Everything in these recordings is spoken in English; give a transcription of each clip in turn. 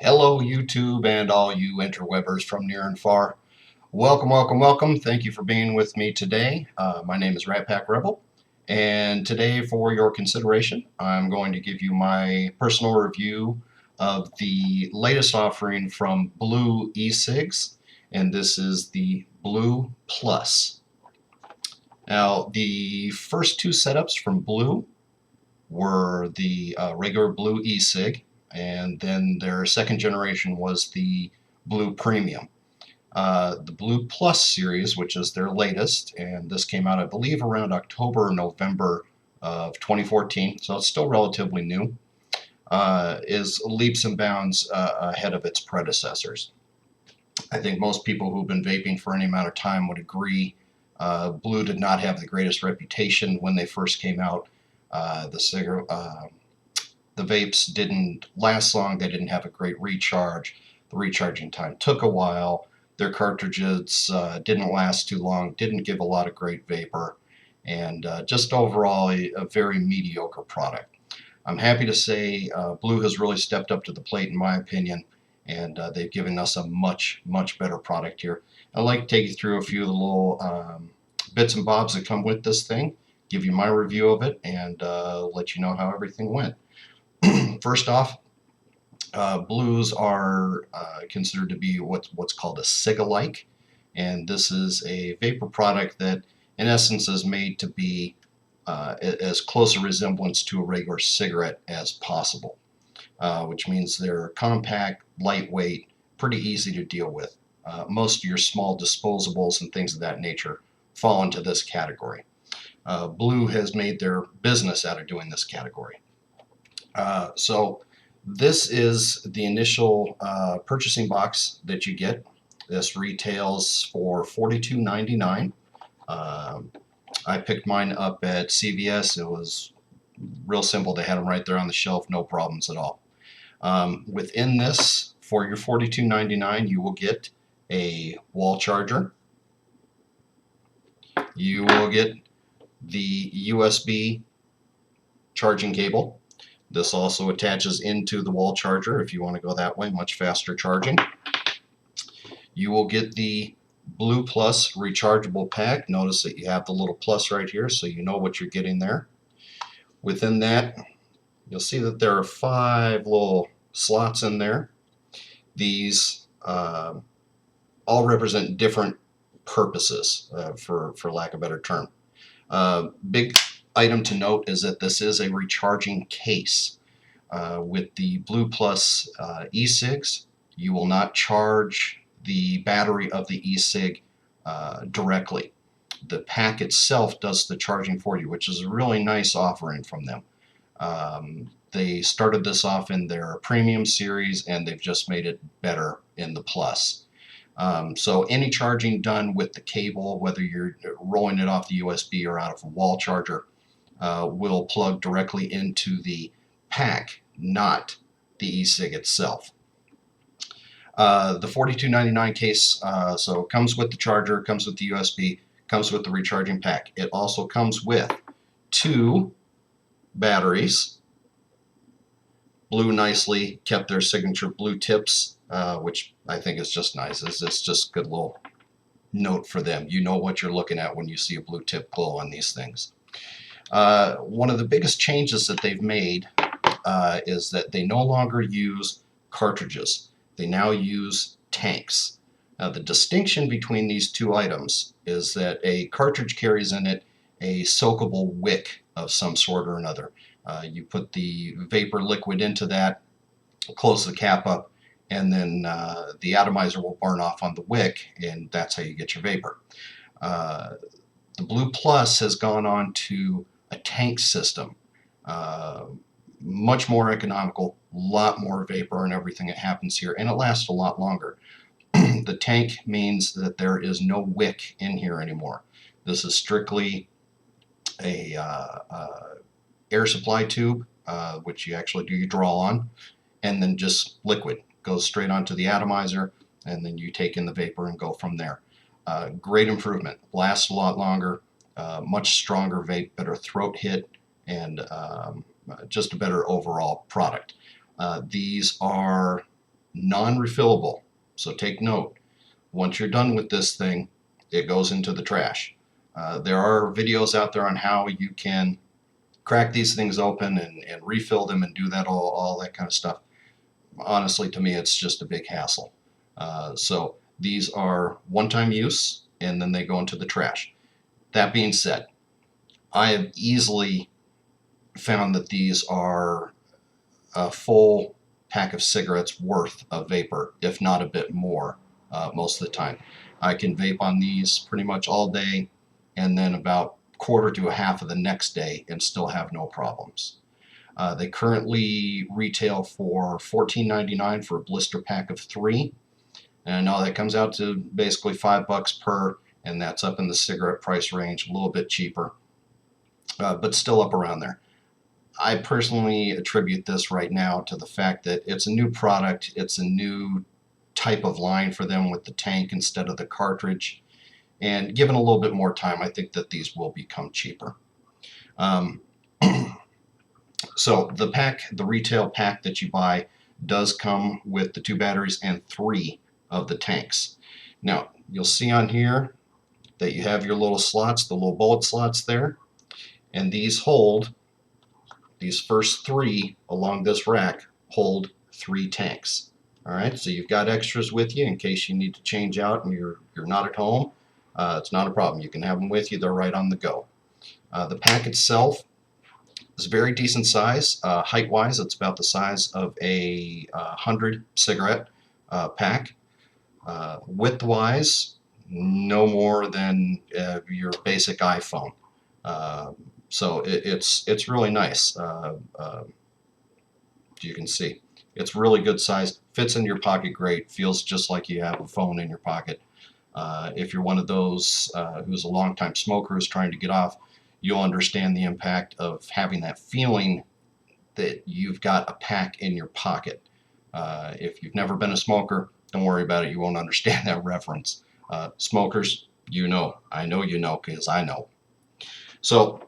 Hello YouTube and all you interwebbers from near and far. Welcome, welcome, welcome. Thank you for being with me today. My name is Ratpack Rebel, and today for your consideration I'm going to give you my personal review of the latest offering from Blu E-Cigs, and this is the Blu Plus. Now the first two setups from Blu were the regular Blu E-Cig, and then their second generation was the Blu Premium. The Blu Plus series, which is their latest, and this came out, I believe, around October or November of 2014, so it's still relatively new, is leaps and bounds ahead of its predecessors. I think most people who've been vaping for any amount of time would agree. Blu did not have the greatest reputation when they first came out. The vapes didn't last long. They didn't have a great recharge. The recharging time took a while. Their cartridges didn't last too long, didn't give a lot of great vapor, and just overall a very mediocre product. I'm happy to say Blu has really stepped up to the plate in my opinion, and they've given us a much better product here. I'd like to take you through a few of the little bits and bobs that come with this thing, give you my review of it, and let you know how everything went. First off, Blus are considered to be what's called a cig-alike, and this is a vapor product that in essence is made to be as close a resemblance to a regular cigarette as possible, which means they're compact, lightweight, pretty easy to deal with. Most of your small disposables and things of that nature fall into this category. Blu has made their business out of doing this category. So this is the initial purchasing box that you get. This retails for $42.99. I picked mine up at CVS. It was real simple. They had them right there on the shelf, no problems at all. Within this, for your $42.99, you will get a wall charger. You will get the USB charging cable. This also attaches into the wall charger if you want to go that way, much faster charging. You will get the Blu Plus rechargeable pack. Notice that you have the little plus right here, so you know what you're getting there. Within that, you'll see that there are 5 little slots in there. These all represent different purposes, for lack of a better term. Big item to note is that this is a recharging case. With the Blu Plus E-Cigs, you will not charge the battery of the E-Cig directly. The pack itself does the charging for you, which is a really nice offering from them. They started this off in their premium series, and they've just made it better in the Plus. So any charging done with the cable, whether you're rolling it off the USB or out of a wall charger, will plug directly into the pack, not the E-Cig itself. The $42.99 case, so it comes with the charger, comes with the USB, comes with the recharging pack. It also comes with 2 batteries. Blu nicely kept their signature Blu tips, which I think is just nice. It's just a good little note for them. You know what you're looking at when you see a Blu tip glow on these things. One of the biggest changes that they've made is that they no longer use cartridges. They now use tanks. Now, the distinction between these two items is that a cartridge carries in it a soakable wick of some sort or another. You put the vapor liquid into that, close the cap up, and then the atomizer will burn off on the wick, and that's how you get your vapor. The Blu Plus has gone on to a tank system. Much more economical, a lot more vapor and everything that happens here, and it lasts a lot longer. The tank means that there is no wick in here anymore. This is strictly a air supply tube, which you actually do your draw on, and then just liquid goes straight onto the atomizer, and then you take in the vapor and go from there. Great improvement, lasts a lot longer, much stronger vape, better throat hit, and just a better overall product. These are non-refillable. So take note, once you're done with this thing, it goes into the trash. There are videos out there on how you can crack these things open and refill them and do that, all that kind of stuff. Honestly, to me, it's just a big hassle. So these are one-time use, and then they go into the trash. That being said, I have easily found that these are a full pack of cigarettes worth of vapor, if not a bit more, most of the time. I can vape on these pretty much all day, and then about quarter to a half of the next day and still have no problems. They currently retail for $14.99 for a blister pack of 3. And I know that comes out to basically $5 per, and that's up in the cigarette price range, a little bit cheaper, but still up around there. I personally attribute this right now to the fact that it's a new product, it's a new type of line for them with the tank instead of the cartridge, and given a little bit more time, I think that these will become cheaper. So the retail pack that you buy does come with the 2 batteries and 3 of the tanks. Now, you'll see on here that you have your little slots, the little bullet slots there, and these first 3 along this rack hold 3 tanks. All right, so you've got extras with you in case you need to change out and you're not at home. It's not a problem. You can have them with you. They're right on the go. The pack itself is very decent size. Height-wise, it's about the size of a 100 cigarette pack. Width-wise, no more than your basic iPhone. So it's really nice. You can see it's really good size. Fits in your pocket great. Feels just like you have a phone in your pocket. If you're one of those who's a long-time smoker who's trying to get off, you'll understand the impact of having that feeling that you've got a pack in your pocket. If you've never been a smoker, don't worry about it. You won't understand that reference. Smokers, you know. I know you know because I know. So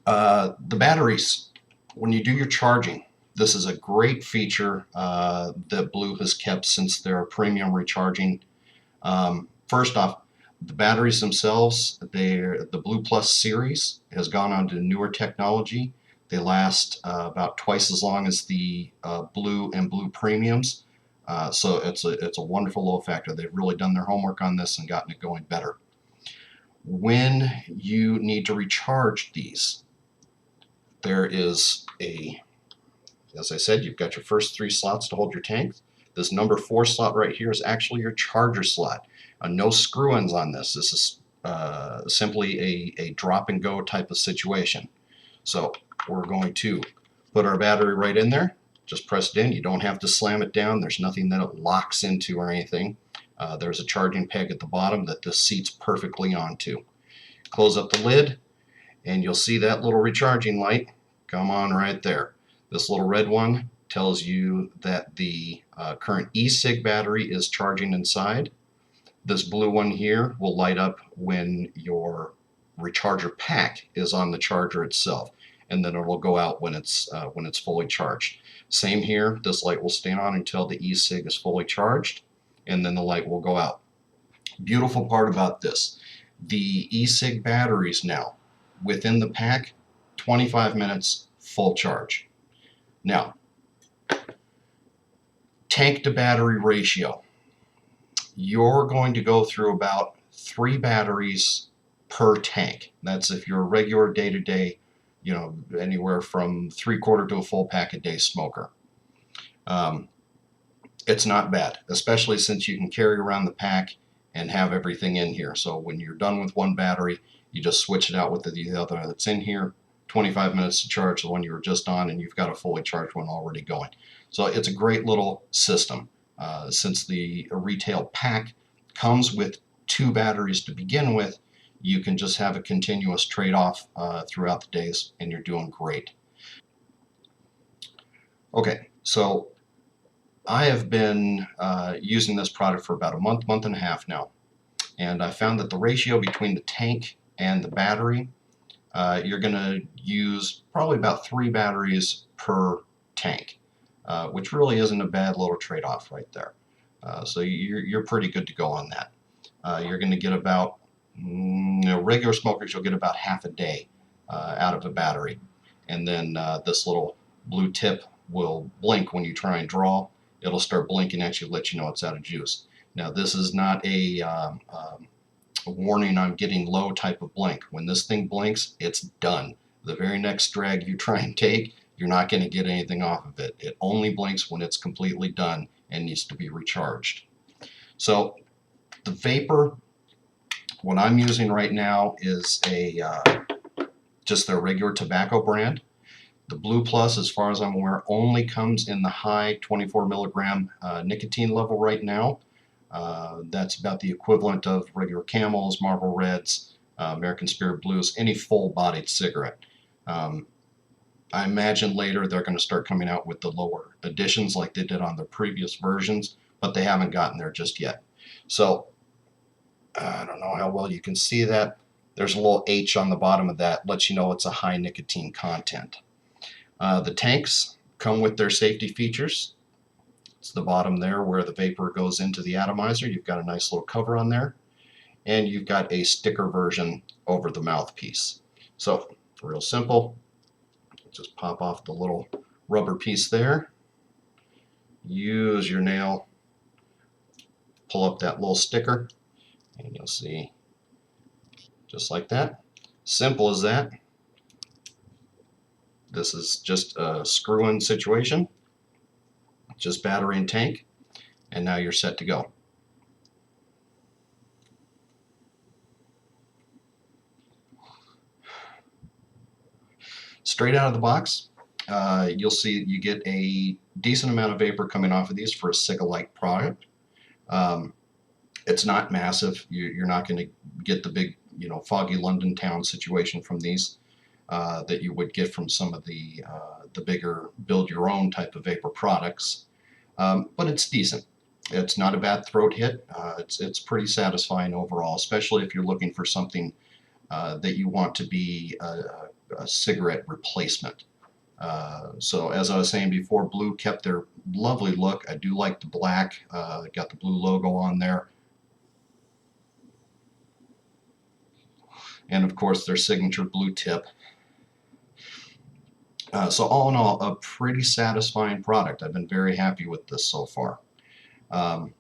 the batteries, when you do your charging, this is a great feature that Blu has kept since their premium recharging. First off, the batteries themselves, the Blu Plus series has gone on to newer technology. They last about twice as long as the Blu and Blu Premiums. So it's a wonderful load factor. They've really done their homework on this and gotten it going better. When you need to recharge these, there is as I said, you've got your first 3 slots to hold your tank. This number 4 slot right here is actually your charger slot. No screw-ins on this. This is simply a drop and go type of situation. So we're going to put our battery right in there. Just press it in. You don't have to slam it down. There's nothing that it locks into or anything. There's a charging peg at the bottom that this seats perfectly onto. Close up the lid, and you'll see that little recharging light come on right there. This little red one tells you that the current E-Cig battery is charging inside. This blue one here will light up when your recharger pack is on the charger itself, and then it will go out when it's fully charged. Same here, this light will stay on until the E-Cig is fully charged, and then the light will go out. Beautiful part about this, the E-Cig batteries now, within the pack, 25 minutes, full charge. Now, tank to battery ratio. You're going to go through about 3 batteries per tank. That's if you're a regular day-to-day, anywhere from 3/4 to a full pack a day smoker. It's not bad, especially since you can carry around the pack and have everything in here. So when you're done with one battery, you just switch it out with the other that's in here. 25 minutes to charge the one you were just on, and you've got a fully charged one already going. So it's a great little system. Since the retail pack comes with 2 batteries to begin with, you can just have a continuous trade-off throughout the days, and you're doing great. Okay, so I have been using this product for about a month and a half now, and I found that the ratio between the tank and the battery, you're going to use probably about 3 batteries per tank. which really isn't a bad little trade-off right there. So you're pretty good to go on that. You're going to get about, regular smokers, you'll get about half a day out of a battery. And then this little blue tip will blink when you try and draw. It'll start blinking at you, let you know it's out of juice. Now, this is not a warning I'm getting low type of blink. When this thing blinks, it's done. The very next drag you try and take, you're not going to get anything off of it. It only blinks when it's completely done and needs to be recharged. So the vapor, what I'm using right now is just their regular tobacco brand. The Blu Plus, as far as I'm aware, only comes in the high 24 milligram nicotine level right now. That's about the equivalent of regular Camels, Marlboro Reds, American Spirit Blues, any full-bodied cigarette. I imagine later they're going to start coming out with the lower editions like they did on their previous versions, but they haven't gotten there just yet. So I don't know how well you can see that. There's a little H on the bottom of that, lets you know it's a high nicotine content. The tanks come with their safety features. It's the bottom there where the vapor goes into the atomizer. You've got a nice little cover on there, and you've got a sticker version over the mouthpiece. So real simple. Just pop off the little rubber piece there. Use your nail, pull up that little sticker, and you'll see just like that. Simple as that. This is just a screw-in situation. Just battery and tank, and now you're set to go. Straight out of the box, you'll see you get a decent amount of vapor coming off of these for a Ecig-like product. It's not massive. You're not going to get the big, foggy London town situation from these that you would get from some of the bigger build-your-own type of vapor products. But it's decent. It's not a bad throat hit. It's pretty satisfying overall, especially if you're looking for something that you want to be a cigarette replacement. So as I was saying before, Blu kept their lovely look. I do like the black. Got the Blu logo on there. And of course their signature Blu tip. So all in all, a pretty satisfying product. I've been very happy with this so far. On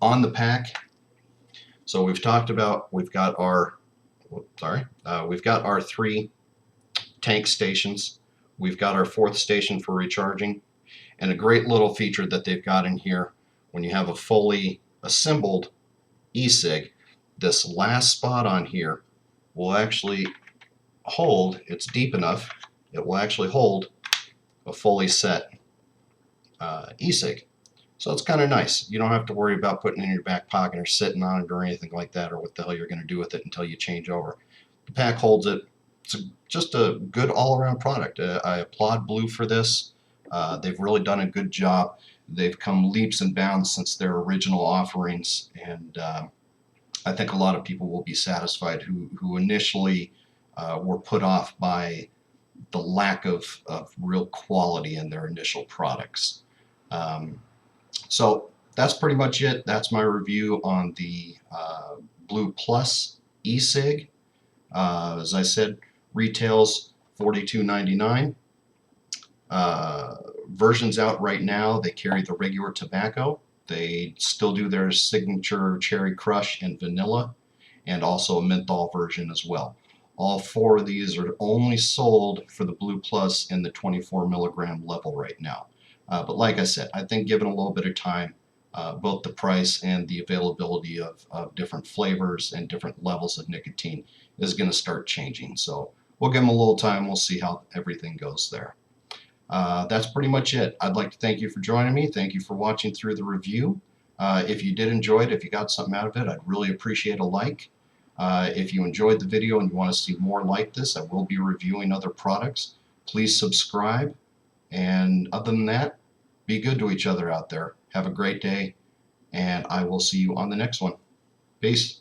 the pack, so we've talked about, we've got our 3 tank stations. We've got our 4th station for recharging, and a great little feature that they've got in here, when you have a fully assembled e-cig, this last spot on here will actually hold, it's deep enough, it will actually hold a fully set e-cig. So it's kind of nice. You don't have to worry about putting it in your back pocket or sitting on it or anything like that, or what the hell you're going to do with it until you change over. The pack holds it. It's just a good all-around product. I applaud Blu for this. They've really done a good job. They've come leaps and bounds since their original offerings, and I think a lot of people will be satisfied who initially were put off by the lack of real quality in their initial products. So that's pretty much it. That's my review on the Blu Plus E-Cig. As I said, retails $42.99. Versions out right now, they carry the regular tobacco. They still do their signature cherry crush and vanilla, and also a menthol version as well. All 4 of these are only sold for the Blu Plus in the 24 milligram level right now. But like I said, I think given a little bit of time, both the price and the availability of different flavors and different levels of nicotine is going to start changing. So we'll give them a little time. We'll see how everything goes there. That's pretty much it. I'd like to thank you for joining me. Thank you for watching through the review. If you did enjoy it, if you got something out of it, I'd really appreciate a like. If you enjoyed the video and you want to see more like this, I will be reviewing other products. Please subscribe. And other than that, be good to each other out there. Have a great day, and I will see you on the next one. Peace.